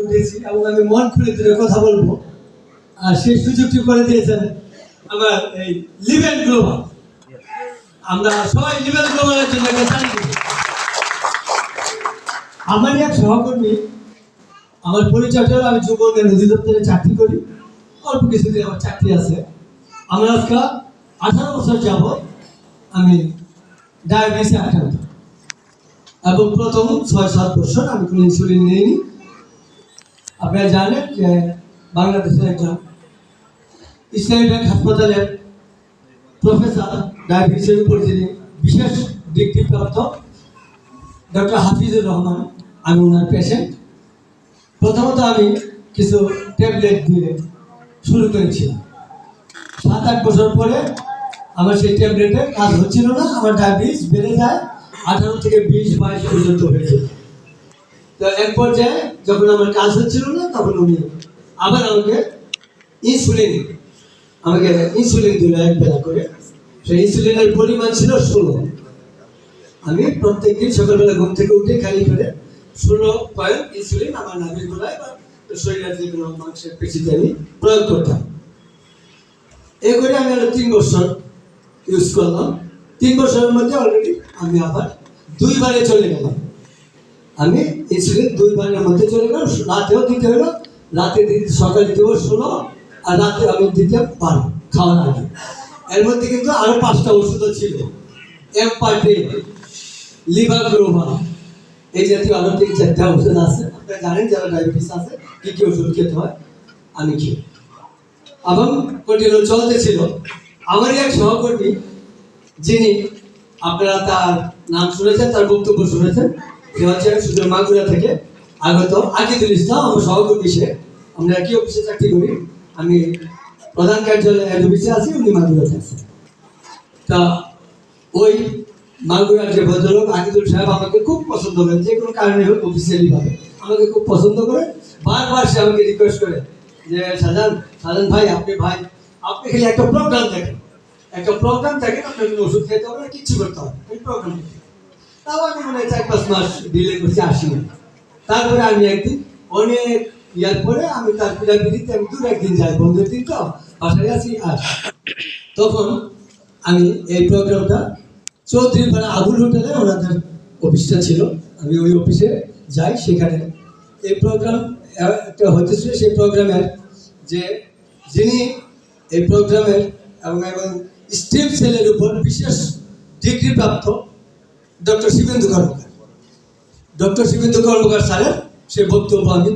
উঠেছি এবং আমি মন খুলে দূরে কথা বলবো। আর সেই সুযোগটি করে দিয়েছেন আমার এই লিভেন গ্লোবাল। আমরা সবাই লিভেন গ্লোবালের জন্য একটা তালি দিই। আমার এক সহকর্মী, আমার পরিচয় হলো আমি যুব উন্নয়ন অধিদপ্তরে চাকরি করি, অল্প কিছুদিন আমার চাকরি আছে। আমার আজকে 18 বছর যাবৎ আমি ডায়াবেটিসে আক্রান্ত এবং প্রথম 6-7 বছর আমি কোনো ইনসুলিন নিইনি। আপনারা জানেন যে বাংলাদেশের একজন ইসলামী ব্যাংক হাসপাতালের প্রফেসর ডায়াবেটিসের উপর যিনি বিশেষ ডিগ্রিপ্রাপ্ত ডক্টর হাফিজুর রহমান, আমি ওনার পেশেন্ট। প্রথমত আমি কিছু ট্যাবলেট দিয়ে শুরু করেছিলাম। 7-8 বছর পরে আমার সেই ট্যাবলেটে কাজ হচ্ছিল না, আমার ডায়াবেটিস বেড়ে যায় 18 থেকে 20-22 পর্যন্ত হয়েছে। তো এক পর্যায়ে যখন আমার কাজ হচ্ছিল না, তখন উনি আবার আমাকে ইনসুলিন দিল এক বেলা করে। সেই ইনসুলিনের পরিমাণ ছিল 16। আমি প্রত্যেকদিন সকালবেলা ঘুম থেকে উঠে খালি করে 16 পয়েন্ট ইনসুলিন আমার নাভির গোড়ায় বা শরীরের যে কোনো মাংসের পেশিতে আমি প্রয়োগ করতাম। এই করে আমি আরো 3 বছর ইউজ করলাম। 3 বছরের মধ্যে অলরেডি আমি আবার 2 বারে চলে গেলাম। আমি ইনসুলিন 2 বারের মধ্যে চলে গেলাম। রাতেও দিতে হলো, রাতে দিতে সকালে দিব 16 আর রাতে আমি দিতে 12 খাওয়ার আগে। এর মধ্যে কিন্তু আরো 5টা ওষুধও ছিল, এমপার্টিন, লিভার গ্লোবাল, এই জাতীয় আরো 3-4টা ওষুধ আছে। আপনারা জানেন যারা ডায়াবেটিস আছে কি কি ওষুধ খেতে হয়, আমি খেয়ে এবং কন্টিনিউ চলতেছিল। আমারই এক সহকর্মী, যিনি আপনারা তার নাম শুনেছেন, তার বক্তব্য শুনেছেন, সে হচ্ছে শুধু মাগুরা থেকে আগত আকিদুল ইসলাম, আমার সহকর্মী। সে আমরা একই অফিসে চাকরি করি। আমি প্রধান কার্যালয়ে অফিসে আছি, উনি মাগুরাতে আছেন। তা ওই মাগুরার যে ভদ্রলোক আকিদুল সাহেব আমাকে খুব পছন্দ করেন, যে কোনো কারণে হোক অফিসিয়ালি ভাবে আমাকে খুব পছন্দ করে। বারবার সে আমাকে রিকোয়েস্ট করে যে সাজান ভাই, আপনি খালি একটা প্রোগ্রাম দেখেন, আপনার কোনো ওষুধ খেতে হবে না, কিচ্ছু করতে হবে, ওই প্রোগ্রাম দেখেন। তাও আমি মনে হয় 4-5 মাস ডিলে করছি, আসিনি। তারপরে আমি একদিন অনেক ইয়ার পরে আমি তার পিড়াপিড়িতে আমি 2 দিন যাই, বন্ধুর দিন তো বাসায় আছি। আর তখন আমি এই প্রোগ্রামটা চৌধুরীপাড়া আবুল হোটেলে ওনাদের অফিসটা ছিল, আমি ওই অফিসে যাই। সেখানে এই প্রোগ্রাম একটা হতেছিল। সেই প্রোগ্রামের যিনি এই প্রোগ্রামের এবং স্টেম সেলের উপর বিশেষ ডিগ্রিপ্রাপ্ত ডক্টর শিবেন্দু কর্মকার স্যারের সে বক্তব্য আমি